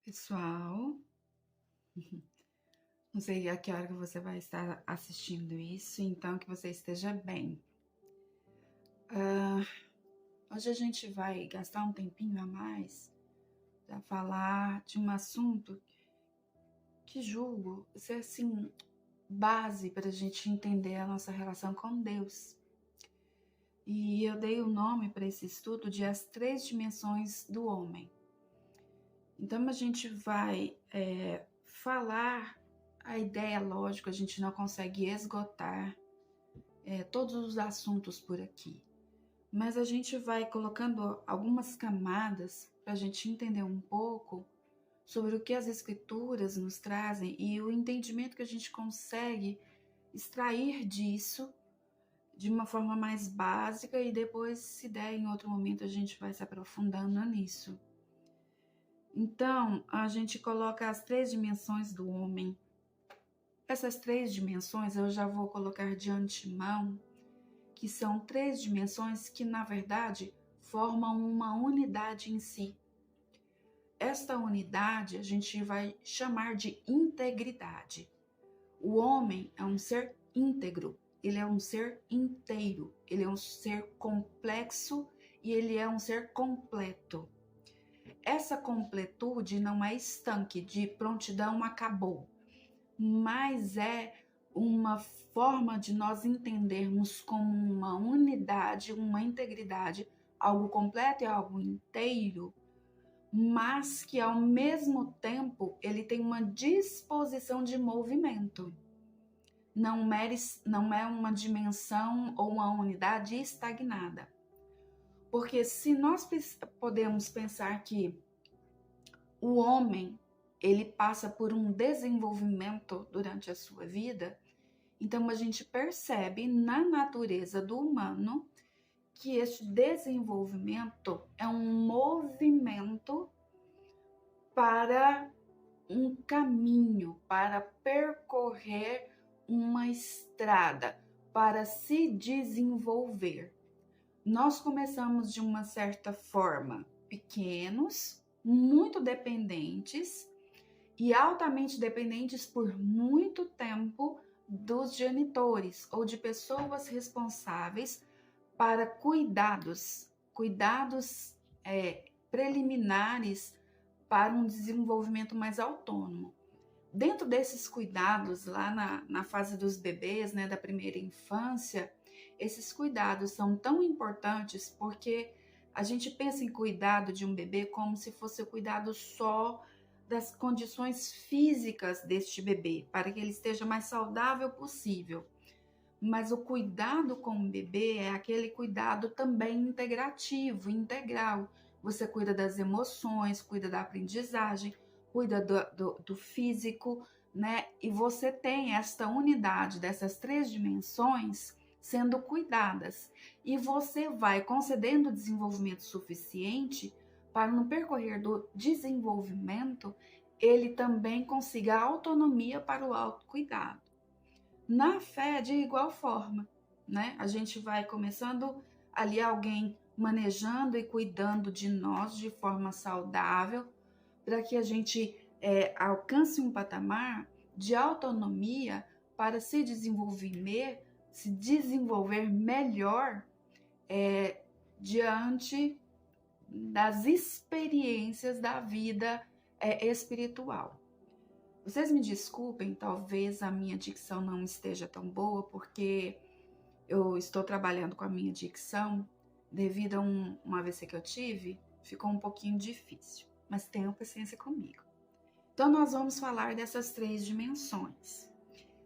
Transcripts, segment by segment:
Pessoal, não sei a que hora que você vai estar assistindo isso, então que você esteja bem. Hoje a gente vai gastar um tempinho a mais para falar de um assunto que julgo ser assim base para a gente entender a nossa relação com Deus. E eu dei o nome para esse estudo de As Três Dimensões do Homem. Então a gente vai falar a ideia, lógico, a gente não consegue esgotar todos os assuntos por aqui, mas a gente vai colocando algumas camadas para a gente entender um pouco sobre o que as escrituras nos trazem e o entendimento que a gente consegue extrair disso de uma forma mais básica, e depois, se der em outro momento, a gente vai se aprofundando nisso. Então, a gente coloca as três dimensões do homem. Essas três dimensões eu já vou colocar de antemão, que são três dimensões que, na verdade, formam uma unidade em si. Esta unidade a gente vai chamar de integridade. O homem é um ser íntegro, ele é um ser inteiro, ele é um ser complexo e ele é um ser completo. Essa completude não é estanque, de prontidão acabou, mas é uma forma de nós entendermos como uma unidade, uma integridade, algo completo e algo inteiro, mas que ao mesmo tempo ele tem uma disposição de movimento. Não é uma dimensão ou uma unidade estagnada. Porque se nós podemos pensar que o homem ele passa por um desenvolvimento durante a sua vida, então a gente percebe na natureza do humano que este desenvolvimento é um movimento para um caminho, para percorrer uma estrada, para se desenvolver. Nós começamos de uma certa forma pequenos, muito dependentes e altamente dependentes por muito tempo dos genitores ou de pessoas responsáveis para cuidados preliminares para um desenvolvimento mais autônomo. Dentro desses cuidados, lá na fase dos bebês, né, da primeira infância, esses cuidados são tão importantes porque a gente pensa em cuidado de um bebê como se fosse o cuidado só das condições físicas deste bebê, para que ele esteja mais saudável possível. Mas o cuidado com o bebê é aquele cuidado também integrativo, integral. Você cuida das emoções, cuida da aprendizagem, cuida do físico, né? E você tem esta unidade dessas três dimensões sendo cuidadas. E você vai concedendo desenvolvimento suficiente para, no percorrer do desenvolvimento, ele também consiga autonomia para o autocuidado. Na fé, de igual forma, né? A gente vai começando ali alguém manejando e cuidando de nós de forma saudável, para que a gente alcance um patamar de autonomia para se desenvolver melhor diante das experiências da vida espiritual. Vocês me desculpem, talvez a minha dicção não esteja tão boa, porque eu estou trabalhando com a minha dicção devido a um AVC que eu tive, ficou um pouquinho difícil, mas tenham paciência comigo. Então nós vamos falar dessas três dimensões.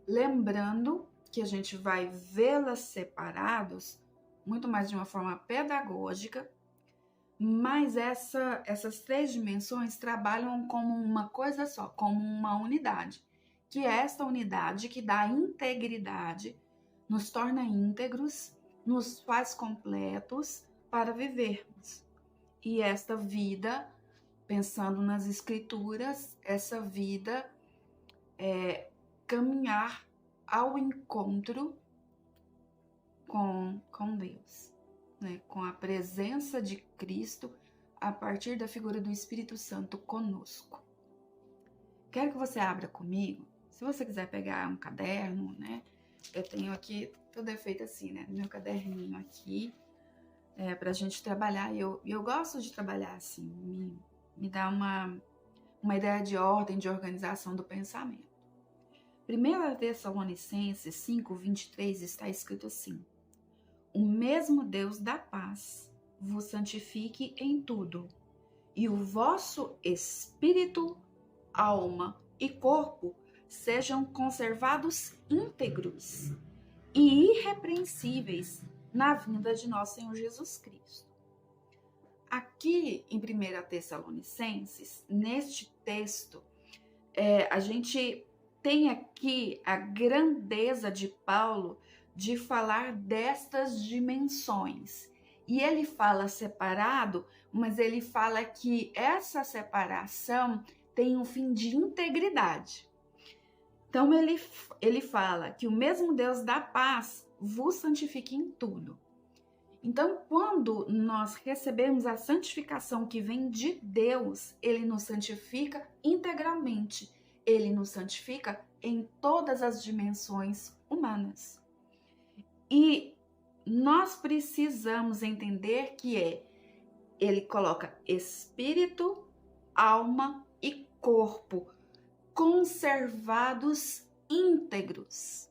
Lembrando que a gente vai vê-las separados muito mais de uma forma pedagógica, mas essas três dimensões trabalham como uma coisa só, como uma unidade, que é esta unidade que dá integridade, nos torna íntegros, nos faz completos para vivermos. E esta vida, pensando nas escrituras, essa vida é caminhar ao encontro com Deus, né? Com a presença de Cristo a partir da figura do Espírito Santo conosco. quero que você abra comigo. Se você quiser pegar um caderno, né? Eu tenho aqui, tudo é feito assim, né? Meu caderninho aqui, pra gente trabalhar. E eu gosto de trabalhar assim, me dá uma ideia de ordem, de organização do pensamento. 1 Tessalonicenses 5:23 está escrito assim: o mesmo Deus da paz vos santifique em tudo, e o vosso espírito, alma e corpo sejam conservados íntegros e irrepreensíveis na vinda de nosso Senhor Jesus Cristo. Aqui em 1 Tessalonicenses, neste texto, a gente tem aqui a grandeza de Paulo de falar destas dimensões. E ele fala separado, mas ele fala que essa separação tem um fim de integridade. Então ele fala que o mesmo Deus da paz vos santifique em tudo. Então, quando nós recebemos a santificação que vem de Deus, ele nos santifica integralmente. Ele nos santifica em todas as dimensões humanas. E nós precisamos entender que ele coloca espírito, alma e corpo conservados íntegros.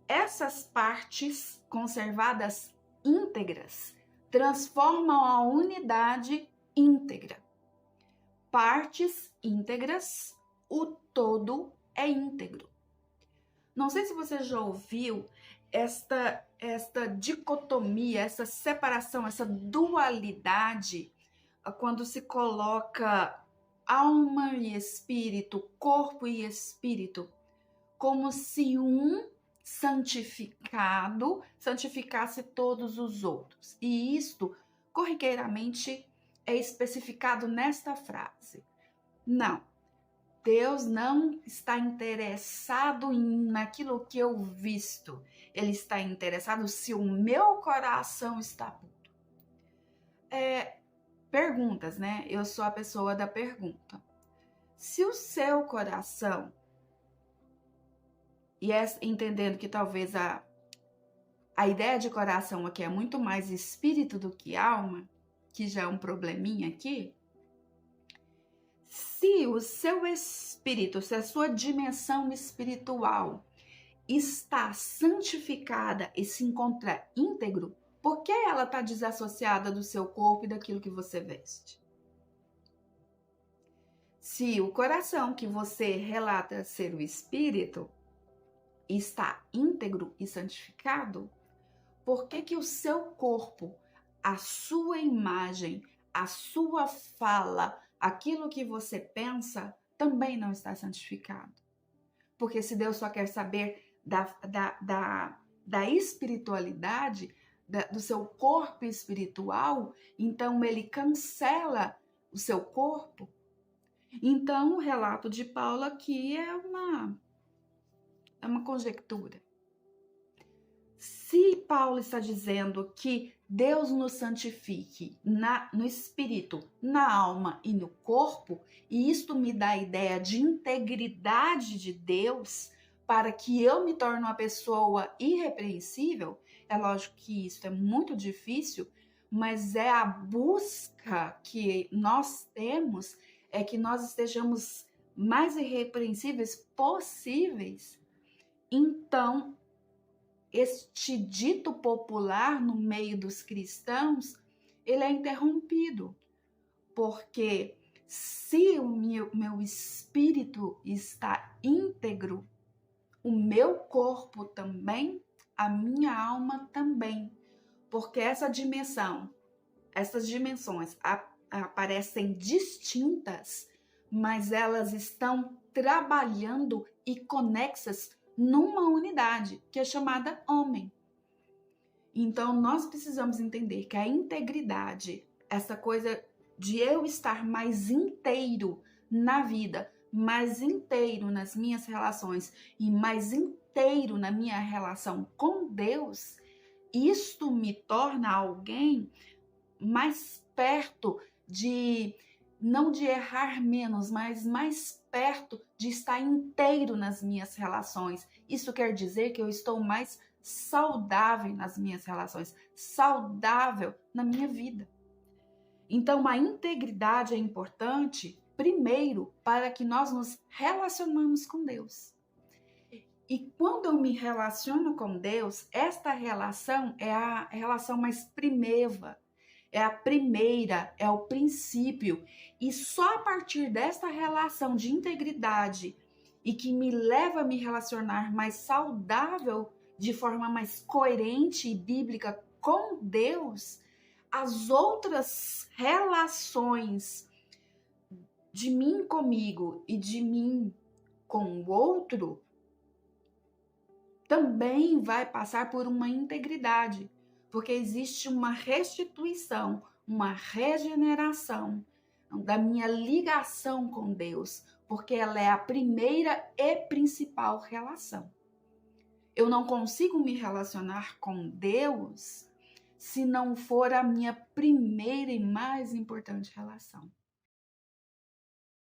Essas partes conservadas íntegras transformam a unidade íntegra. Partes íntegras, o todo é íntegro. Não sei se você já ouviu esta dicotomia, essa separação, essa dualidade, quando se coloca alma e espírito, corpo e espírito, como se um santificado santificasse todos os outros. E isto, corriqueiramente, é especificado nesta frase. Não, Deus não está interessado naquilo que eu visto. Ele está interessado se o meu coração está puro. Perguntas, né? Eu sou a pessoa da pergunta. Se o seu coração, e entendendo que talvez a ideia de coração aqui é muito mais espírito do que alma, que já é um probleminha aqui, se o seu espírito, se a sua dimensão espiritual está santificada e se encontra íntegro, por que ela está desassociada do seu corpo e daquilo que você veste? Se o coração que você relata ser o espírito está íntegro e santificado, por que o seu corpo, a sua imagem, a sua fala, aquilo que você pensa, também não está santificado? Porque se Deus só quer saber da espiritualidade, do seu corpo espiritual, então ele cancela o seu corpo. Então o relato de Paulo aqui é uma conjectura. Se Paulo está dizendo que Deus nos santifique no espírito, na alma e no corpo, e isto me dá a ideia de integridade de Deus para que eu me torne uma pessoa irrepreensível, é lógico que isso é muito difícil, mas é a busca que nós temos, é que nós estejamos mais irrepreensíveis possíveis. Então, este dito popular no meio dos cristãos, ele é interrompido, porque se o meu espírito está íntegro, o meu corpo também, a minha alma também, porque essas dimensões aparecem distintas, mas elas estão trabalhando e conexas numa unidade, que é chamada homem. Então, nós precisamos entender que a integridade, essa coisa de eu estar mais inteiro na vida, mais inteiro nas minhas relações e mais inteiro na minha relação com Deus, isto me torna alguém mais perto de não de errar menos, mas mais perto de estar inteiro nas minhas relações. Isso quer dizer que eu estou mais saudável nas minhas relações, saudável na minha vida. Então, a integridade é importante, primeiro, para que nós nos relacionamos com Deus. E quando eu me relaciono com Deus, esta relação é a relação mais primeva, é a primeira, é o princípio. E só a partir desta relação de integridade e que me leva a me relacionar mais saudável, de forma mais coerente e bíblica com Deus, as outras relações de mim comigo e de mim com o outro também vai passar por uma integridade, porque existe uma restituição, uma regeneração da minha ligação com Deus, porque ela é a primeira e principal relação. Eu não consigo me relacionar com Deus se não for a minha primeira e mais importante relação.